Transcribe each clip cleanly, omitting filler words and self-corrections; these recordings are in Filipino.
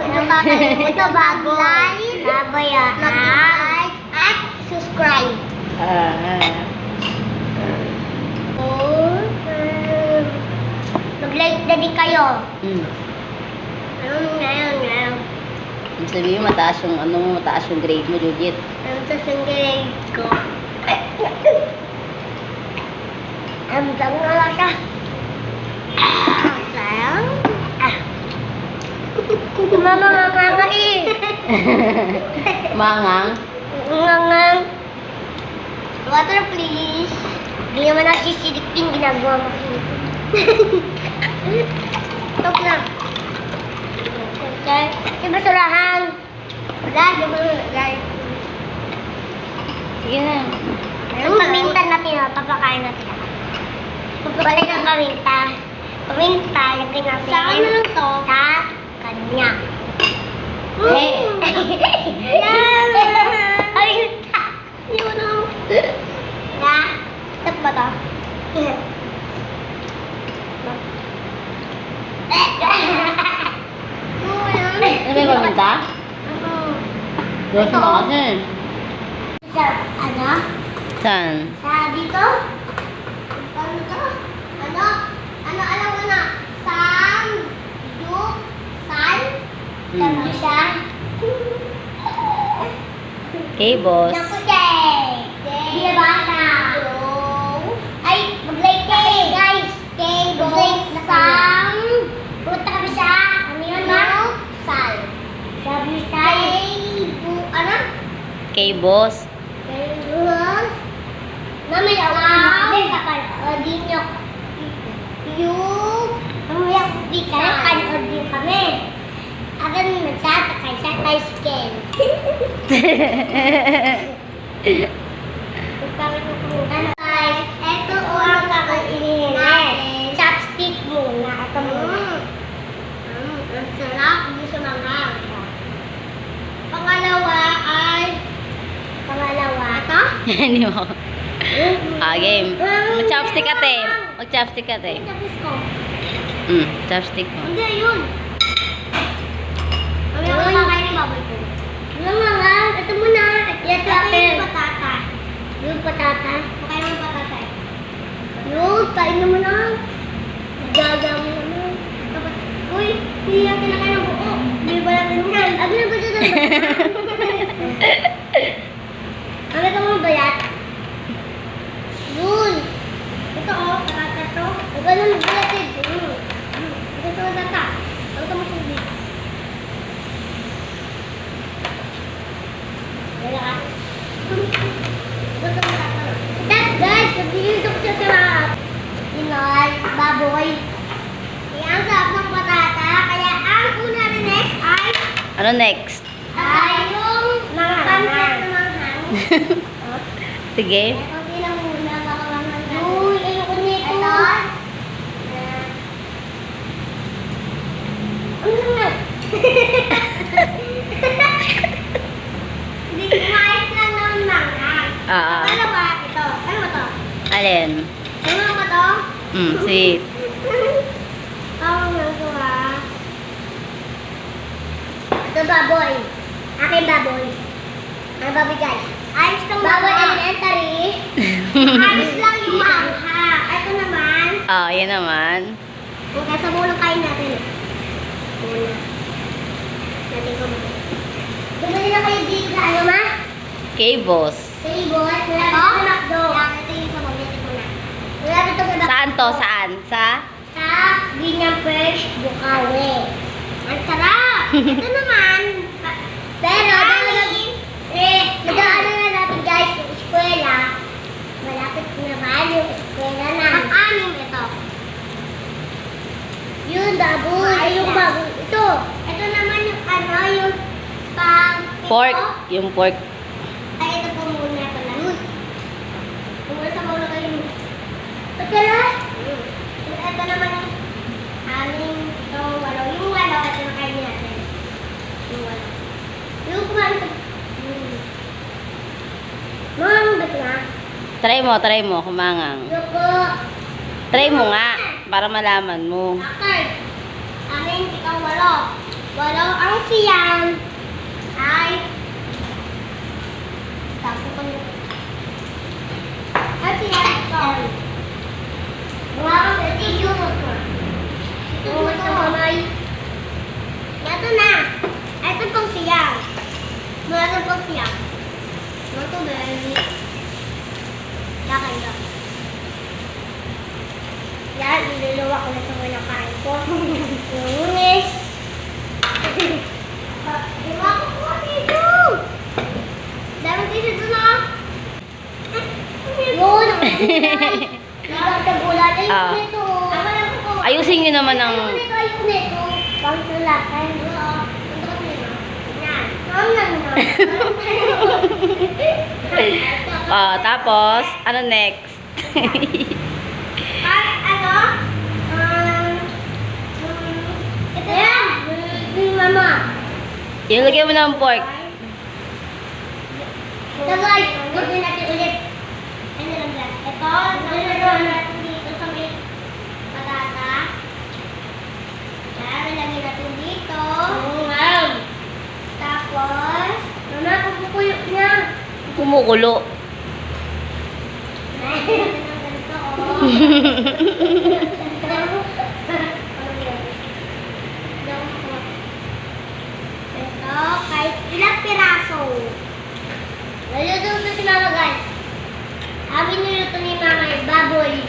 Huwag kakalimutan mag-like, mag-like, at subscribe. Mag-like na din kayo. Ngayon. Sabihin, mataas yung grade mo, Judith. Mataas yung grade ko. Ang nga siya. Sayang. Mama nga eh. Mangang? Mangang. Water please. Hindi naman nasisidik yung ginagawa mo. Stop na. Okay. Yung basurahan. Wala, di ba nalagay? Sige na. Yung paminta natin, papakain natin. Balik ang paminta. Paminta, lagay natin. Saan na lang to? Sa kanya. Paminta. Yun ang... Na? Stop ba to? Ano ba yung paminta? Diyos mo kasi. Sa ano? Saan? Sa dito? Ano to? Ano? Alam mo na? Sam, Duk, San. Tama siya? Okay, boss. Nakuti. Di ba na? Ay, mag-like kayo, guys. Mag-like na Sam. Punta kami siya. Ano yun, ma? Sal. Sabi Sal. Ano? Okay, boss. Mamaya kami kapanood din nyo. Mamaya kapanood din kami. Agan nagsasakay sa tricycle. Guys, eto o ang kakainin natin. Chopstick muna. Ito muna. Ang sarap. Hindi siya manghang. Pangalawa. Ito? Hindi mo. Game. Mag-chopstick ka, te. Mag-chopstick ka, te. Tapos ko. Chopstick mo. Hindi, yun. Mamaya ko kakain ng baboy ko. Yung mga, ito muna. Ito yung patata. Yung patata. Makain ng patata. Yung, kain na muna. Gaga mo naman. Uy, hindi yan kinakain ng buo. Hindi ba natin yan? Ano na ba ito? Ano ito mga bayat? Yun. Ito o, patata to. Huwag ka na magbalatid. Ito patata. Ito mo subi. Wala ka. Ito patata. That's guys, sabihin ito ko siya sarap. Inol, baboy. Kaya ang sarap ng patata. Kaya ang una na next ay... Ano next? Ay yung pancit na manghang. Sige. Konti lang muna, baka manghang. Uy, ayoko nito. Ito. Ano nga? Hindi kumayos lang ng manghang. Ano ba? Ito. Ano ba to? Alin? Ano ba to? Sweet. Tawag lang ito ha. Ito baboy. Akin baboy. Ano baboy guys? Ayos lang baboy elementary. Ayos lang yung mangha. Ito naman. Yan naman. Okay, sa bulong kain natin. Muna. Natin ko muna. Bumili na kayo dito sa ano ma? Okay, boss. Table. Wala dito sa McDo. Ito yung sa magbili ko na. Wala dito sa McDo. Saan to? Saan? Sa? Sa Binyang Fresh, Bukawi. Ang sarap! Ito naman. Pero, nag-ano na natin guys yung eskwela. Malapit na ba yung eskwela na? Ang anim ito. Yun, baboy. Ay, yung baboy. Ito. Ito naman yung ano, yung pang... Pork. Yung pork. Ay, ito po muna pala. Muna sa muna kayo. Ito lang. Ito naman yung anim, ito, walo. Yung walo, ito na kayo natin. Yung walo. Yung kumain ito. Mom, ba't na? Try mo, kumangang. Yuko. Try mo nga, para malaman mo. Akay. Amin, ikaw walo. Walau ang siyang ay tapo ko nito. Ang siyang ito. Mga ang tissue mo ko. Ito sa kamay. Ito na. Ito pang siyang. Ito pang siyang. Ito baby. Yakan lang. Yan, niluluwa ko na sa mga kain ko. Lunes. Diba ako po dito? Dami dito doon ah. Yun. Nagkakagulat. Ayun nito. Ayusin nyo naman ang... Ayun nito. Pangtulakan. Yan. Tapos, ano next? Ano? Ito yan. Mama. Ilagay mo ng pork. So guys, gawin natin ulit. Ano lang yan? Ito, nalalaroan natin dito sa may patata. Yan, nalagay natin dito. Wow. Tapos, mama, pupukulo niya. Kumukulo. Natin ng ganito, oh. Ito, kahit ilang piraso. Naluto na si mama guys. Sabi niluto ni mama yung baboy.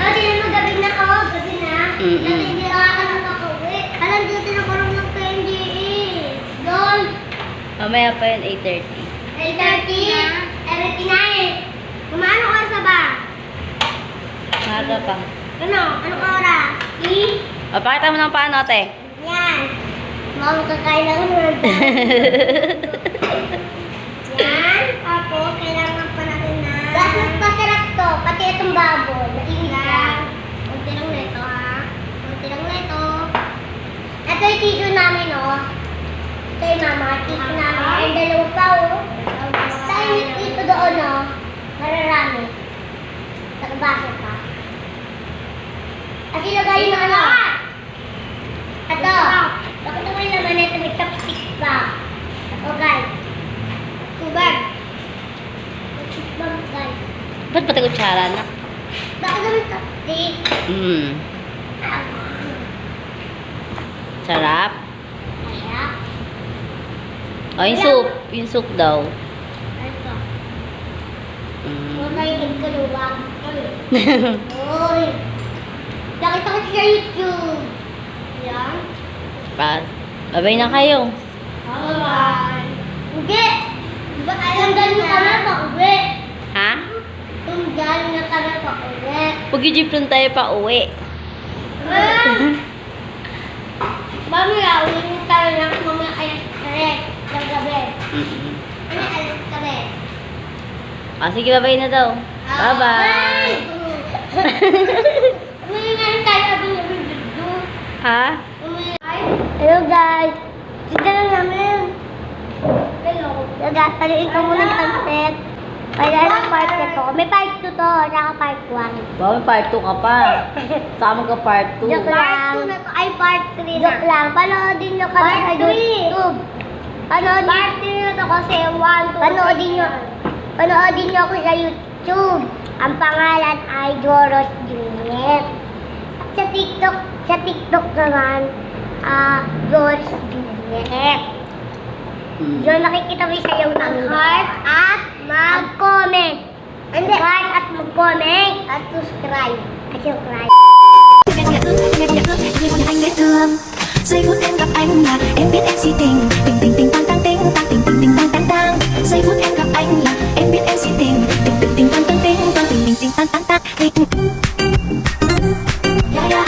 Kasi naman gabi na ako, gabi na. Mm-mm. Kasi hindi ka nang makauwi. Alam dito na kurong ng PNGE. Doon. Mamaya pa yun, 8:30. 8:30. Kumano ka sa ba? Maga pa. Ano? Anong oras? Pakita mo ng paano, ate. Yan. Mama kakain lang nun. Yan. Tapos, kailangan pa natin na... Gas masarap to. Pati itong baboy. Mainit lang. Kunti lang nito, ha? Kunti lang nito. Ito yung tissue namin, oh. Ito yung mama. Tissue namin. Ang dalawa pa, oh. Tayo dito doon, oh. Mararami. Nakabaso pa. At ilagay yung ano. Ito. Bakit naman naman ito may chopstick pa? Ito, guys. Tubag. Tubag, guys. Ba't pati kutsara na? Bakit naman chopstick? Sarap. Kaya. O, yung soup. Yung soup daw. Ito. Mm. Huwag kayo nagkaluwag. Uy. Nakita ko sa YouTube. Yan. Babay na kayo. Bye. Hindi. Diba tunggal na kami pa uwi? Ha? Tunggal na kami pa uwi. Pag-jeep lang tayo pa uwi. Mamaya, uwi tayo ng mga alas karet ng gabi. Mm-mm. Ano alas karet? Sige, babay na daw. Bye-bye. Uwi na rin tayo abang nabibigdo. Ha? Hello guys. Sige lang namin. Hello. Nagataluin ko muna ng sunset. Kaya ng part 2 to. May part 2 to, saka part 1. Bawal part 2 ka pa. Sama ka part 2. Joke lang. Part 2 na to. Ay, part 3 na. Joke lang. Panoodin nyo kami sa YouTube. Panoodin. Part 3 na to kasi 1, 2, Panoodin nyo ako sa YouTube. Ang pangalan ay Joros Juliet. Sa TikTok naman, Joros Juliet. Diyan nakikita mo yung sayaw ng heart at mag-comment. Hindi. Heart at mag-comment at subscribe. At subscribe. Giây phút em gặp anh là em biết em si tình tình tình tình tăng tăng tình tăng tình tình tình tăng tăng tăng. Giây phút em gặp anh là em biết em si tình tình tình tình tăng tăng tình tăng tình tình tình tăng tăng tăng. Yeah yeah.